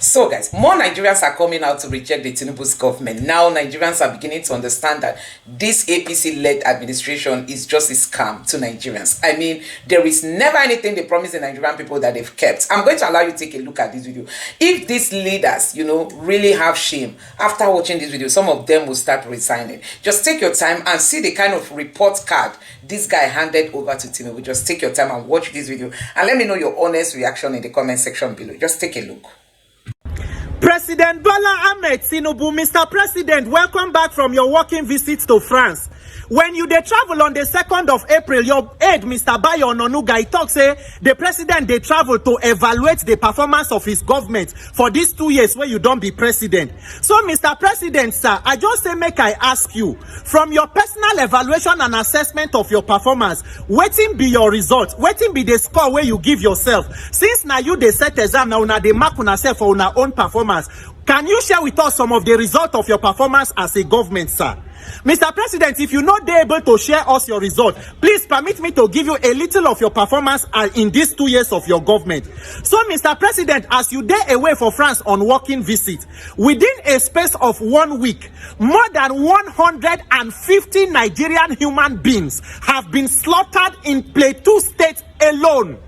So guys, more Nigerians are coming out to reject the Tinubu's government. Now Nigerians are beginning to understand that this APC-led administration is just a scam to Nigerians. I mean, there is never anything they promise the Nigerian people that they've kept. I'm going to allow you to take a look at this video. If these leaders, really have shame, after watching this video, some of them will start resigning. Just take your time and see the kind of report card this guy handed over to Tinubu. Just take your time and watch this video and let me know your honest reaction in the comment section below. Just take a look. President Bola Ahmed Tinubu, Mr. President, welcome back from your working visit to France. When you dey travel on the 2nd of April, your aide, Mr. Bayo Ononuga, he talk say the president dey travel to evaluate the performance of his government for these 2 years where you don't be president. So, Mr. President, sir, I just say make I ask you, from your personal evaluation and assessment of your performance, wetin be your result? Wetin be the score where you give yourself? Since now you dey set exam, now una dey mark una self for una own performance, can you share with us some of the result of your performance as a government, sir? Mr. President, if you're not able to share us your result, please permit me to give you a little of your performance in these 2 years of your government. So, Mr. President, as you day away for France on working visit, within a space of 1 week, more than 150 Nigerian human beings have been slaughtered in Plateau State alone.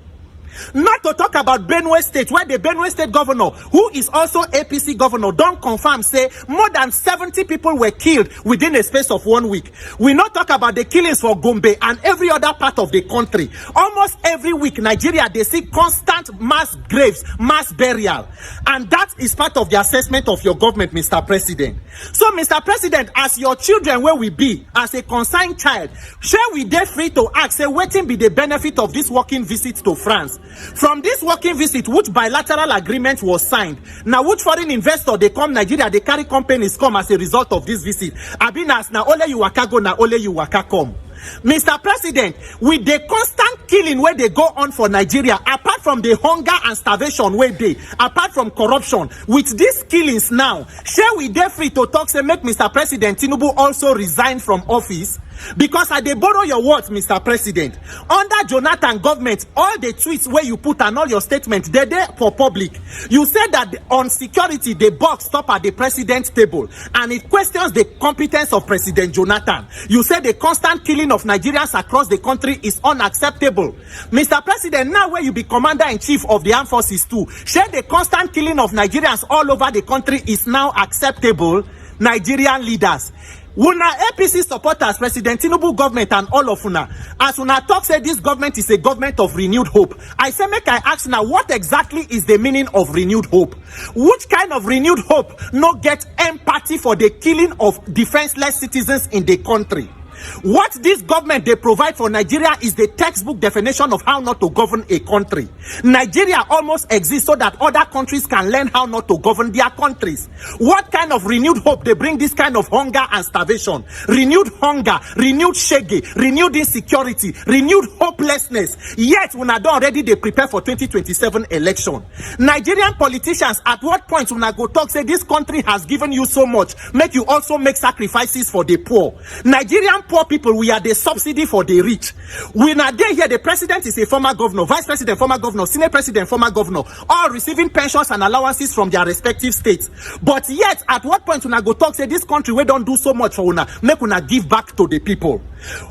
Not to talk about Benue State, where the Benue State governor, who is also APC governor, don't confirm, say more than 70 people were killed within a space of 1 week. We not talk about the killings for Gombe and every other part of the country. Almost every week, Nigeria, they see constant mass graves, mass burial. And that is part of the assessment of your government, Mr. President. So, Mr. President, as your children where we be, as a concerned child, shall we dey free to ask, say, wetin be the benefit of this working visit to France? From this working visit, which bilateral agreement was signed, now which foreign investor they come Nigeria, they carry companies come as a result of this visit. Abinas na ole you waka go, na ole you waka come. Mr. President, with the constant killing where they go on for Nigeria, apart from the hunger and starvation where they, apart from corruption, with these killings now, shall we dey free to talk, say make Mr. President Tinubu also resign from office? Because I dey borrow your words, Mr. President. Under Jonathan government, all the tweets where you put and all your statements, they're there for public. You said that on security, the box stop at the president's table, and it questions the competence of President Jonathan. You said the constant killing of Nigerians across the country is unacceptable. Mr. President, now where you be commander-in-chief of the armed forces too, share the constant killing of Nigerians all over the country is now acceptable. Nigerian leaders, una APC supporters, President Tinubu government and all of una, as una talk say this government is a government of renewed hope, I say make I ask now, what exactly is the meaning of renewed hope? Which kind of renewed hope no get empathy for the killing of defenseless citizens in the country? What this government they provide for Nigeria is the textbook definition of how not to govern a country. Nigeria almost exists so that other countries can learn how not to govern their countries. What kind of renewed hope they bring this kind of hunger and starvation? Renewed hunger, renewed shaggy, renewed insecurity, renewed hopelessness. Yet when I don't already they prepare for 2027 election. Nigerian politicians, at what point when I go talk say this country has given you so much, make you also make sacrifices for the poor? Nigerian poor people, we are the subsidy for the rich. We are there here, the president is a former governor, vice president, former governor, senate president, former governor, all receiving pensions and allowances from their respective states. But yet, at what point when I go talk, say this country, we don't do so much for una, make una give back to the people.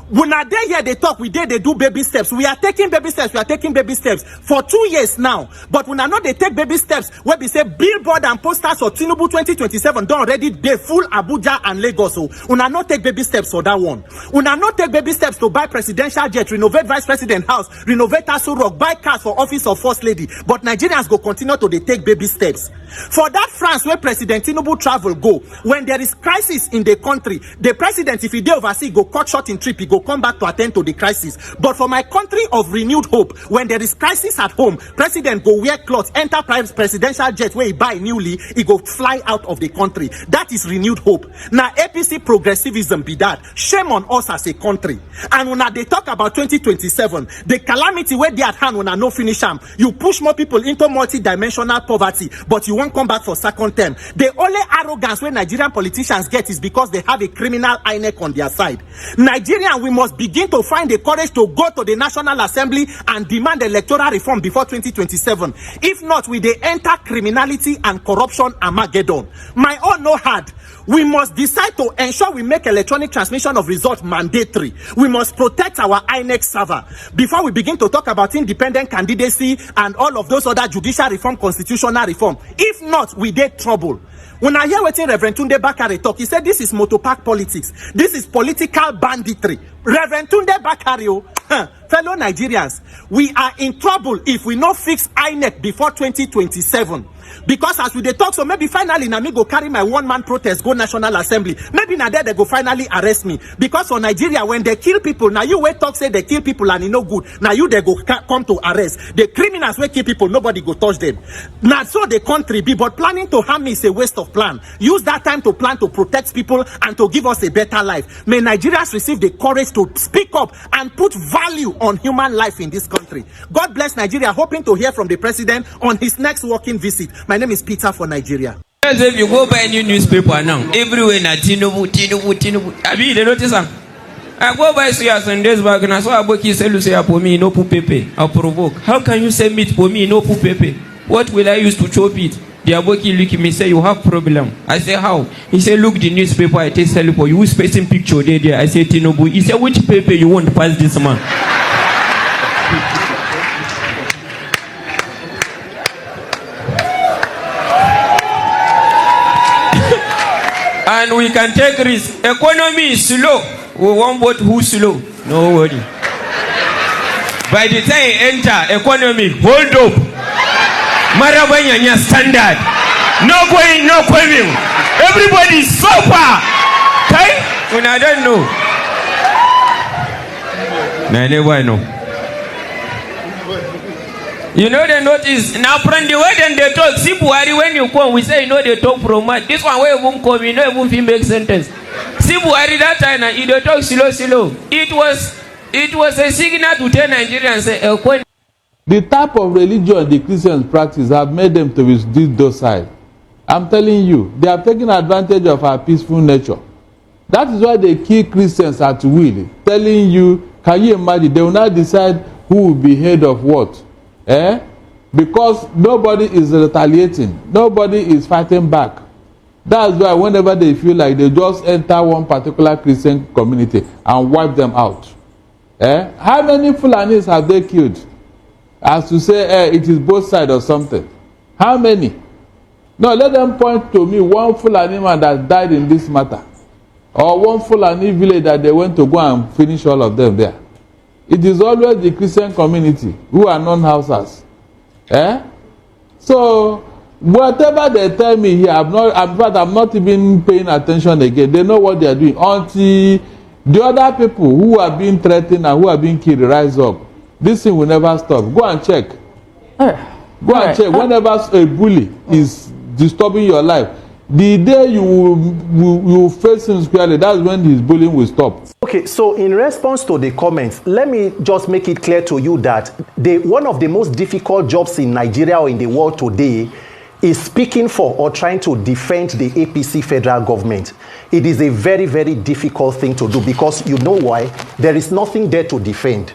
When I there here, they talk, we there, they do baby steps. We are taking baby steps, we are taking baby steps for 2 years now. But when I know they take baby steps, where we say billboard and posters for Tinubu 2027, don't already, they full Abuja and Lagos. So, when I not take baby steps for that one. Una not take baby steps to buy presidential jet, renovate vice president house, renovate Aso Rock, buy cars for office of first lady. But Nigerians go continue to they take baby steps. For that France where President Tinubu travel go, when there is crisis in the country, the president, if he dey overseas, go cut short in trip, he go come back to attend to the crisis. But for my country of renewed hope, when there is crisis at home, president go wear clothes, enter presidential jet where he buy newly, he go fly out of the country. That is renewed hope. Now APC progressivism be that. Shame on on us as a country. And when they talk about 2027, the calamity where they at hand when I no finish them, you push more people into multi-dimensional poverty, but you won't come back for second term. The only arrogance where Nigerian politicians get is because they have a criminal INEC on their side. Nigerian, we must begin to find the courage to go to the National Assembly and demand electoral reform before 2027. If not, we they enter criminality and corruption Armageddon. My own no hard. We must decide to ensure we make electronic transmission of results mandatory. We must protect our INEC server before we begin to talk about independent candidacy and all of those other judicial reform, constitutional reform. If not, we get trouble. When I hear what Reverend Tunde Bakare talk, he said this is motopark politics. This is political banditry. Reverend Tunde Bakare, fellow Nigerians, we are in trouble if we not fix INEC before 2027. Because as we dey talk, so maybe finally na me go carry my one-man protest go National Assembly. Maybe na there they go finally arrest me. Because for Nigeria, when they kill people, now you wait talk say they kill people and it no good. Now you they go come to arrest. The criminals wey kill people, nobody go touch them. Now so the country be, but planning to harm me is a waste of plan. Use that time to plan to protect people and to give us a better life. May Nigerians receive the courage to speak up and put value on human life in this country. God bless Nigeria. Hoping to hear from the president on his next working visit. My name is Peter for Nigeria. As if you go buy any newspaper now, everywhere na Tinubu. I mean, they notice am. I go buy suya some days back and I saw a book he said, "Say for me no put pepe." I'll provoke. How can you say meat for me no put pepe? What will I use to chop it? The aboki look at me say you have problem. I say how? He say look the newspaper I take sell for you. Who's facing picture there? I say Tinubu. He say which paper you want pass this man? And we can take risk. Economy is slow. We won't vote who slow. No worry. By the time you enter economy, hold up. Marabanya standard. No going, no coming. Everybody is so far. Okay? When I don't know. I never know. You know the notice now from the way then they talk. See Buhari when you come, we say you know they talk from much. This one where you come, you know even make sentence. See Buhari that time he they talk slow. It was a signal to tell Nigerians say the type of religion the Christians practice have made them to be this docile. I'm telling you, they have taken advantage of our peaceful nature. That is why they kill Christians at will. Telling you, can you imagine? They will now decide who will be head of what. Because nobody is retaliating, nobody is fighting back. That's why whenever they feel like they just enter one particular Christian community and wipe them out. How many Fulanis have they killed? As to say it is both sides or something. How many? No, let them point to me one Fulani man that died in this matter. Or one Fulani village that they went to go and finish all of them there. It is always the Christian community who are non-Hausas. So, whatever they tell me here, I'm not even paying attention again. They know what they are doing. Until the other people who are being threatened and who are being killed rise up, this thing will never stop. Go and check. Go and check. Whenever a bully is disturbing your life, the day you will face him squarely, that's when his bullying will stop. Okay, so in response to the comments, let me just make it clear to you that one of the most difficult jobs in Nigeria or in the world today is speaking for or trying to defend the APC federal government. It is a very, very difficult thing to do because you know why? There is nothing there to defend.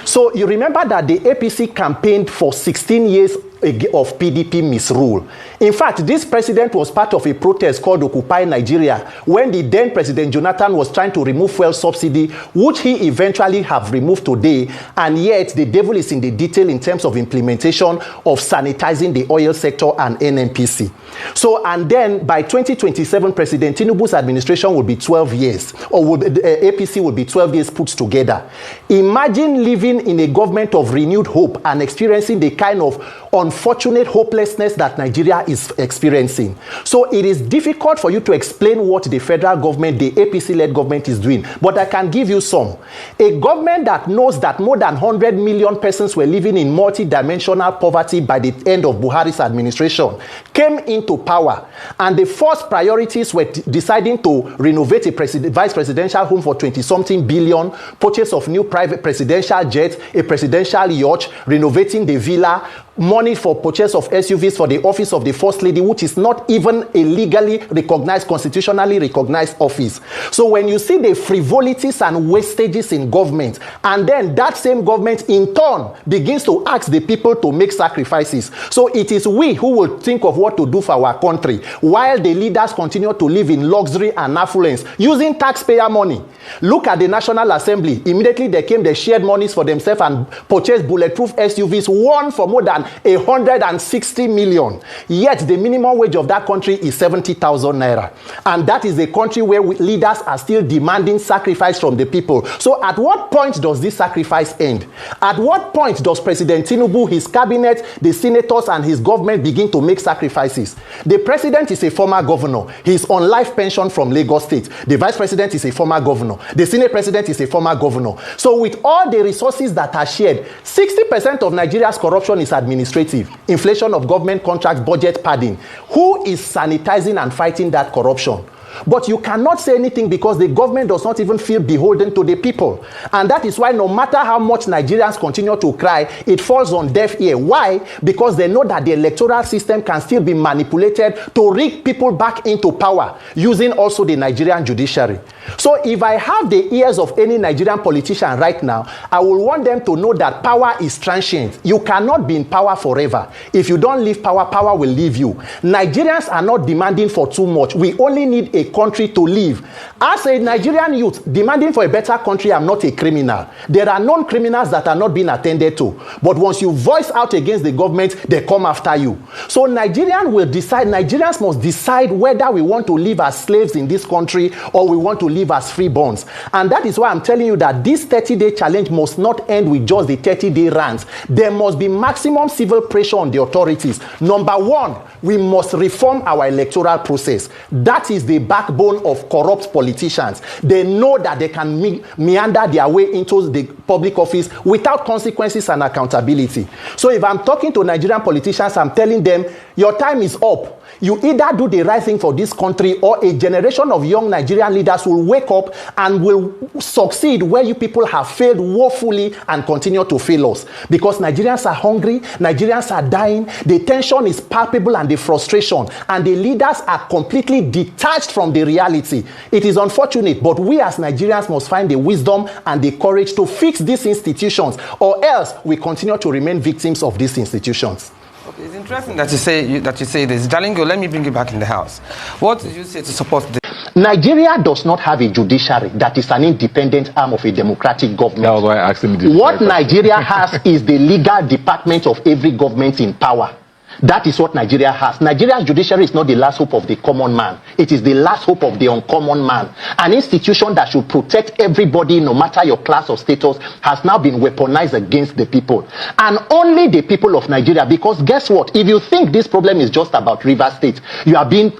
So you remember that the APC campaigned for 16 years of PDP misrule. In fact, this president was part of a protest called Occupy Nigeria when the then President Jonathan was trying to remove fuel subsidy, which he eventually have removed today, and yet the devil is in the detail in terms of implementation of sanitizing the oil sector and NNPC. So, and then by 2027, President Tinubu's administration will be 12 years, or the APC will be 12 years put together. Imagine living in a government of renewed hope and experiencing the kind of unfortunate hopelessness that Nigeria is experiencing. So it is difficult for you to explain what the federal government, the APC-led government is doing. But I can give you some. A government that knows that more than 100 million persons were living in multi-dimensional poverty by the end of Buhari's administration came into power. And the first priorities were deciding to renovate a vice presidential home for 20-something billion, purchase of new private presidential jets, a presidential yacht, renovating the villa, money for purchase of SUVs for the office of the First Lady, which is not even a legally recognized, constitutionally recognized office. So when you see the frivolities and wastages in government, and then that same government in turn begins to ask the people to make sacrifices. So it is we who will think of what to do for our country, while the leaders continue to live in luxury and affluence using taxpayer money. Look at the National Assembly. Immediately they came, they shared monies for themselves and purchased bulletproof SUVs, one for more than 160 million. Yet the minimum wage of that country is 70,000 naira. And that is a country where leaders are still demanding sacrifice from the people. So at what point does this sacrifice end? At what point does President Tinubu, his cabinet, the senators and his government begin to make sacrifices? The president is a former governor. He's on life pension from Lagos State. The vice president is a former governor. The senate president is a former governor. So with all the resources that are shared, 60% of Nigeria's corruption is administrative. Inflation of government contracts, budget padding. Who is sanitizing and fighting that corruption? But you cannot say anything because the government does not even feel beholden to the people. And that is why no matter how much Nigerians continue to cry, it falls on deaf ear. Why? Because they know that the electoral system can still be manipulated to rig people back into power using also the Nigerian judiciary. So if I have the ears of any Nigerian politician right now, I will want them to know that power is transient. You cannot be in power forever. If you don't leave power, power will leave you. Nigerians are not demanding for too much. We only need a country to live. As a Nigerian youth demanding for a better country, I'm not a criminal. There are known criminals that are not being attended to. But once you voice out against the government, they come after you. So Nigerians must decide whether we want to live as slaves in this country or we want to live as freeborns. And that is why I'm telling you that this 30-day challenge must not end with just the 30-day rants. There must be maximum civil pressure on the authorities. Number one, we must reform our electoral process. That is the backbone of corrupt politicians. They know that they can meander their way into the public office without consequences and accountability. So if I'm talking to Nigerian politicians, I'm telling them, your time is up. You either do the right thing for this country or a generation of young Nigerian leaders will wake up and will succeed where you people have failed woefully and continue to fail us. Because Nigerians are hungry, Nigerians are dying, the tension is palpable and the frustration, and the leaders are completely detached from the reality. It is unfortunate, but we as Nigerians must find the wisdom and the courage to fix these institutions, or else we continue to remain victims of these institutions. Okay, it's interesting that you say this. Jalingo, let me bring you back in the house. What did you say to support this? Nigeria does not have a judiciary that is an independent arm of a democratic government. That was why I asked him what Nigeria has is the legal department of every government in power. That is what Nigeria has. Nigeria's judiciary is not the last hope of the common man. It is the last hope of the uncommon man. An institution that should protect everybody, no matter your class or status, has now been weaponized against the people. And only the people of Nigeria, because guess what? If you think this problem is just about Rivers State, you are being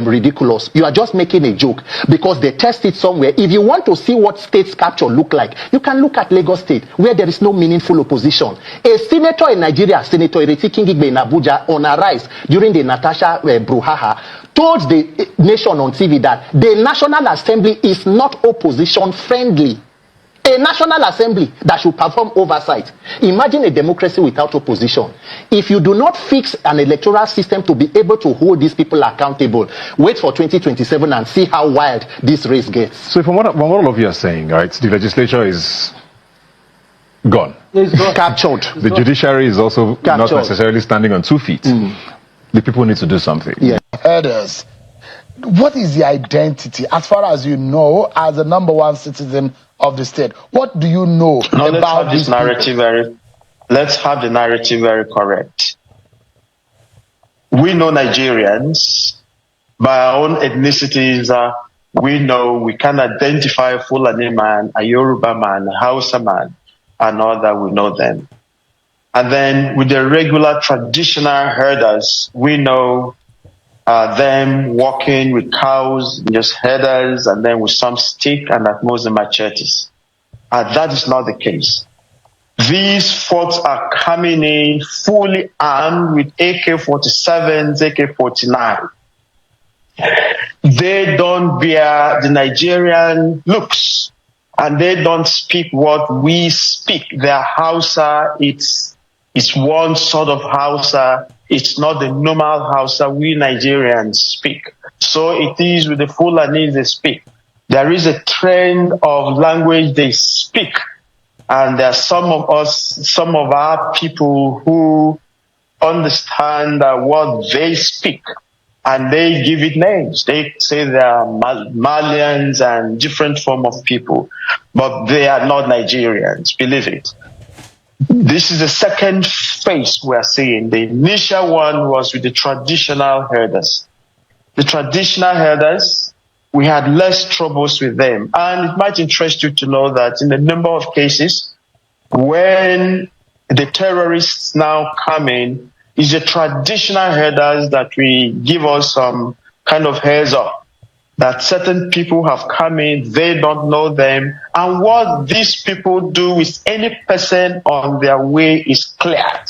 ridiculous. You are just making a joke because they test it somewhere. If you want to see what states capture look like, you can look at Lagos State, where there is no meaningful opposition. A senator in Nigeria, Senator Ireti Kingigbe in Abuja, on a rise during the Natasha brouhaha, told the nation on TV that the National Assembly is not opposition friendly. A National Assembly that should perform oversight. Imagine a democracy without opposition. If you do not fix an electoral system to be able to hold these people accountable, wait for 2027 and see how wild this race gets. So from what all of you are saying, right, the legislature is gone. Captured. The judiciary is also not necessarily standing on 2 feet. The people need to do something. Yeah. Herders, what is the identity, as far as you know, as the #1 citizen of the state? What do you know about this narrative? Let's have the narrative very correct. We know Nigerians by our own ethnicities. We can identify a Fulani man, a Yoruba man, a Hausa man, and all that. We know them. And then with the regular traditional herders, we know them walking with cows, just herders, and then with some stick and at most the machetes. That is not the case. These folks are coming in fully armed with AK-47s, AK-49. They don't bear the Nigerian looks, and they don't speak what we speak. Their Hausa, it's one sort of Hausa. It's not the normal Hausa we Nigerians speak. So it is with the Fulanese they speak. There is a trend of language they speak. And there are some of our people who understand what they speak. And they give it names. They say they are Malians and different form of people. But they are not Nigerians, believe it. This is the second phase we are seeing. The initial one was with the traditional herders. The traditional herders, we had less troubles with them. And it might interest you to know that in a number of cases, when the terrorists now come in, it's the traditional herders that we give us some kind of heads up that certain people have come in, they don't know them, and what these people do with any person on their way is clear.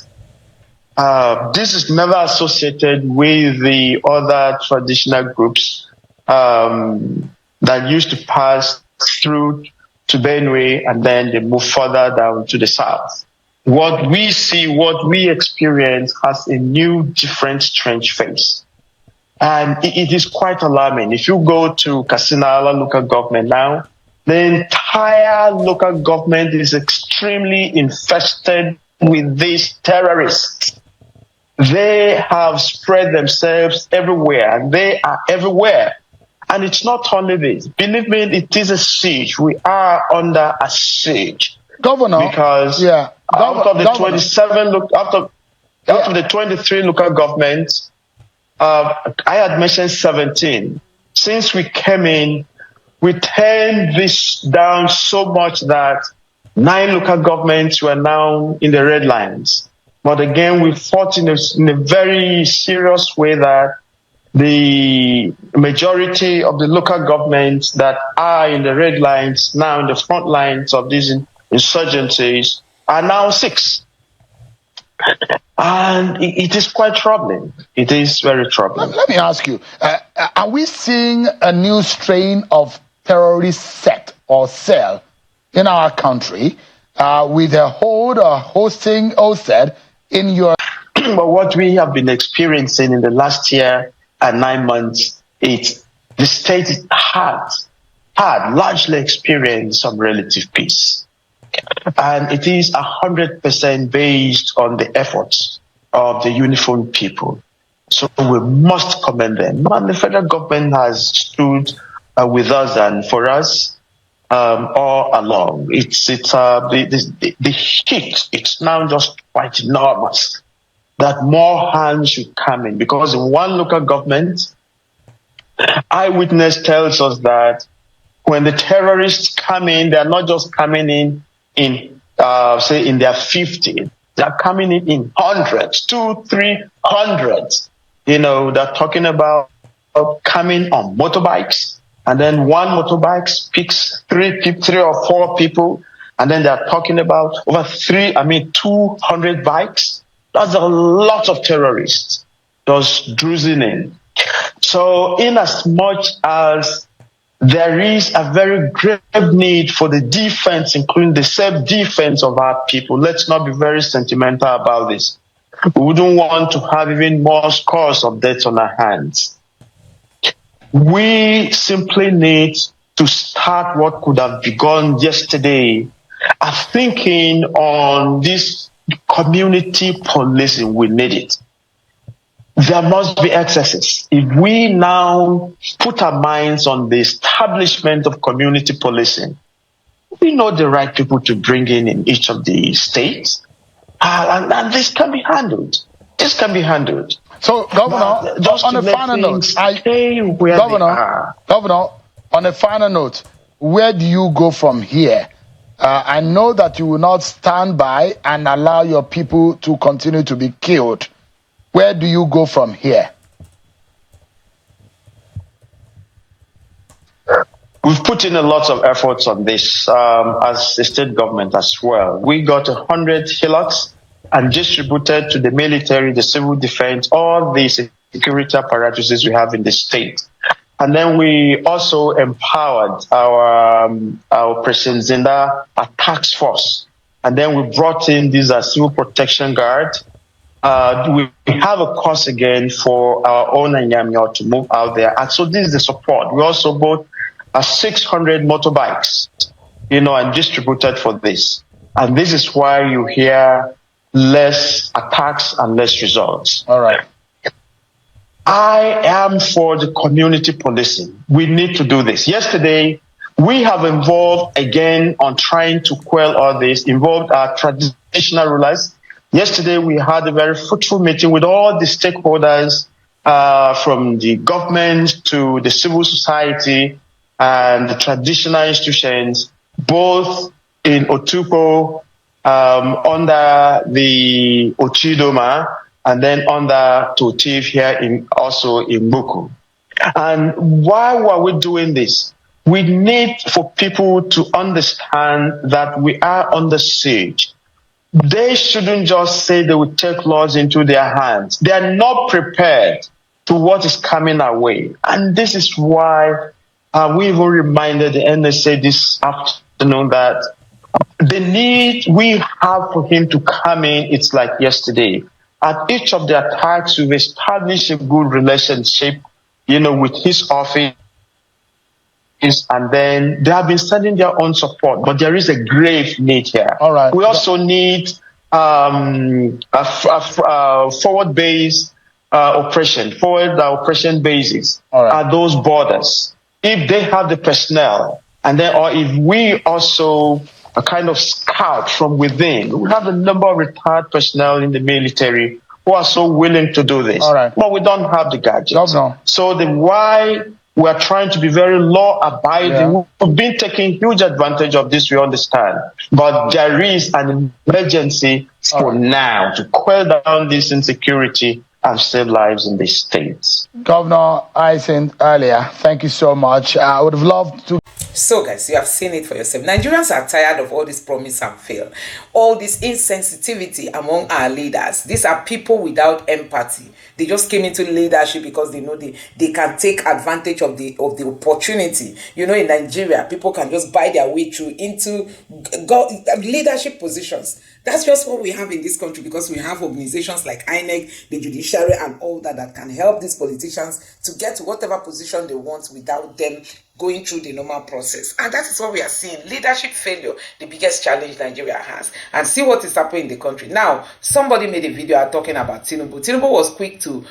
This is never associated with the other traditional groups that used to pass through to Benue and then they move further down to the south. What we see, what we experience has a new, different, strange face. And it is quite alarming. If you go to Katsina local government now, the entire local government is extremely infested with these terrorists. They have spread themselves everywhere. They are everywhere. And it's not only this. Believe me, it is a siege. We are under a siege. Governor, because out of the 23 local governments, I had mentioned 17. Since we came in, we turned this down so much that 9 local governments were now in the red lines. But again, we fought in a very serious way that the majority of the local governments that are in the red lines, now in the front lines of these insurgencies, are now 6. And it is quite troubling. It is very troubling. Let me ask you, are we seeing a new strain of terrorist sect or cell in our country with a hold or hosting OSED in your... But what we have been experiencing in the last year and 9 months, the state had largely experienced some relative peace. And it is 100% based on the efforts of the uniformed people. So we must commend them. And the federal government has stood with us and for us all along. The shift, it's now just quite enormous that more hands should come in. Because in one local government, eyewitness tells us that when the terrorists come in, they're not just coming in say in their 50s, they're coming in hundreds, 200-300. They're talking about coming on motorbikes, and then one motorbike picks 3 or 4 people, and then they're talking about over 200 bikes. That's a lot of terrorists just cruising in. So in as much as there is a very grave need for the defense, including the self-defense of our people. Let's not be very sentimental about this. We wouldn't want to have even more scores of deaths on our hands. We simply need to start what could have begun yesterday, thinking on this community policing. We need it. There must be excesses. If we now put our minds on the establishment of community policing, we know the right people to bring in each of the states, and this can be handled. This can be handled. So, Governor, just on a final note, Governor, on a final note, where do you go from here I know that you will not stand by and allow your people to continue to be killed. Where do you go from here? We've put in a lot of efforts on this as the state government as well. We got 100 hillocks and distributed to the military, the civil defense, all the security apparatuses we have in the state. And then we also empowered our President Zinda, a task force. And then we brought in these civil protection guard. We have a course again for our own nnamdi to move out there. And so this is the support. We also bought 600 motorbikes, and distributed for this. And this is why you hear less attacks and less results. All right. I am for the community policing. We need to do this. Yesterday, we have involved again on trying to quell all this, involved our traditional rulers. Yesterday, we had a very fruitful meeting with all the stakeholders from the government to the civil society and the traditional institutions, both in Otukpo, under the Ochidoma, and then under Totif here also in Buku. And why were we doing this? We need for people to understand that we are under siege. They shouldn't just say they will take laws into their hands. They are not prepared to what is coming our way. And this is why we even reminded the NSA this afternoon that the need we have for him to come in, it's like yesterday. At each of the attacks, we've established a good relationship, with his office. And then they have been sending their own support, but there is a grave need here. All right. We also need a forward-based operation bases at those borders. If they have the personnel, and then, or if we also a kind of scout from within, we have a number of retired personnel in the military who are so willing to do this. All right. But we don't have the gadgets. No. So why we are trying to be very law-abiding. Yeah. We've been taking huge advantage of this, we understand. But there is an emergency for now to quell down this insecurity and save lives in these states. Governor Isaac earlier, thank you so much. I would have loved to. So guys, you have seen it for yourself. Nigerians are tired of all this promise and fail. All this insensitivity among our leaders. These are people without empathy. They just came into leadership because they know they can take advantage of the opportunity. In Nigeria, people can just buy their way through into leadership positions. That's just what we have in this country because we have organizations like INEC, the judiciary, and all that can help these politicians to get to whatever position they want without them going through the normal process. And that is what we are seeing. Leadership failure, the biggest challenge Nigeria has. And see what is happening in the country. Now, somebody made a video talking about Tinubu. Tinubu was quick to,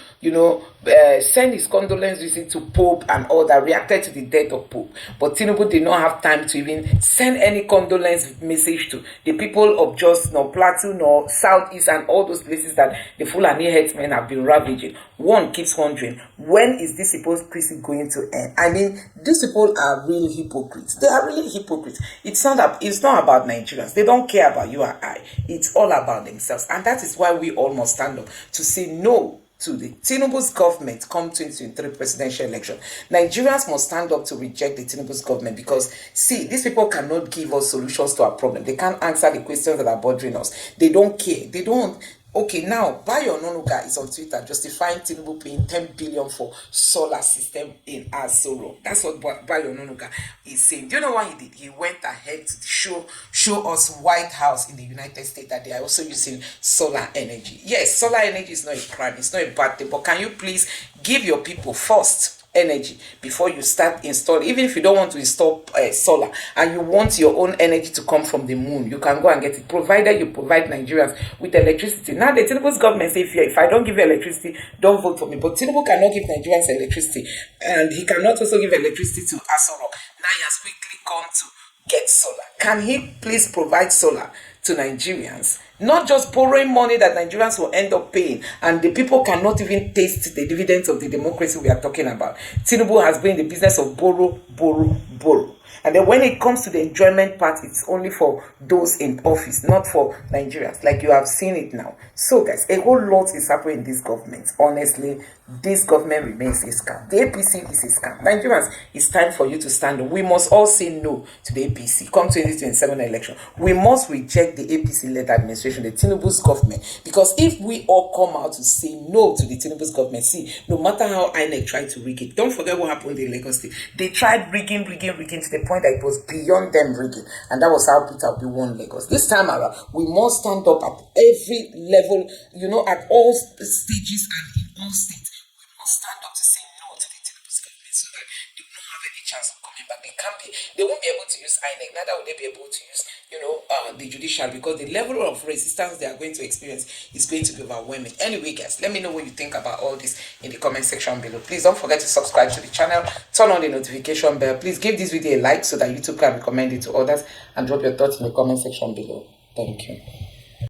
send his condolence visit to Pope and all that, reacted to the death of Pope. But Tinubu did not have time to even send any condolence message to the people of just Plateau, nor Southeast, and all those places that the Fulani herdsmen have been ravaging. One keeps wondering, when is this hypocrisy going to end? I mean, these people are real hypocrites. They are really hypocrites. It's not about Nigerians. They don't care about you and I. It's all about themselves. And that is why we all must stand up to say no to the Tinubu's government come 2023 presidential election. Nigerians must stand up to reject the Tinubu's government because, see, these people cannot give us solutions to our problem. They can't answer the questions that are bothering us. They don't care. They don't. Okay, now, Bayo Ononuga is on Twitter justifying Tinubu paying 10 billion for solar system in Asoro. That's what Bayo Ononuga is saying. Do you know what he did? He went ahead to show us White House in the United States that they are also using solar energy. Yes, solar energy is not a crime. It's not a bad thing. But can you please give your people first energy before you start installing? Even if you don't want to install solar and you want your own energy to come from the moon, you can go and get it, provided you provide Nigerians with electricity. Now the Tinubu's government say, if I don't give you electricity, don't vote for me. But Tinubu cannot give Nigerians electricity, and he cannot also give electricity to Asoro. Now he has quickly come to get solar. Can he please provide solar to Nigerians, not just borrowing money that Nigerians will end up paying, and the people cannot even taste the dividends of the democracy we are talking about. Tinubu has been in the business of borrow, borrow, borrow. And then when it comes to the enjoyment part, it's only for those in office, not for Nigerians, like you have seen it now. So guys, a whole lot is happening in this government. Honestly, this government remains a scam. The APC is a scam. Nigerians, it's time for you to stand up. We must all say no to the APC. Come 2027 election, we must reject the APC-led administration, the Tinubu's government. Because if we all come out to say no to the Tinubu's government, see, no matter how INEC tried to rig it, don't forget what happened in Lagos State. They tried rigging to the point that it was beyond them rigging, and that was how Peter Obi won Lagos. This time around, we must stand up at every level, at all stages and in all states. We must stand up to say no to the Tinubu's government so that they will not have any chance of coming back. They won't be able to use INEC, neither will they be able to use the judiciary, because the level of resistance they are going to experience is going to be overwhelming. Anyway guys, let me know what you think about all this in the comment section below. Please don't forget to subscribe to the channel, turn on the notification bell. Please give this video a like so that YouTube can recommend it to others, and drop your thoughts in the comment section below. Thank you.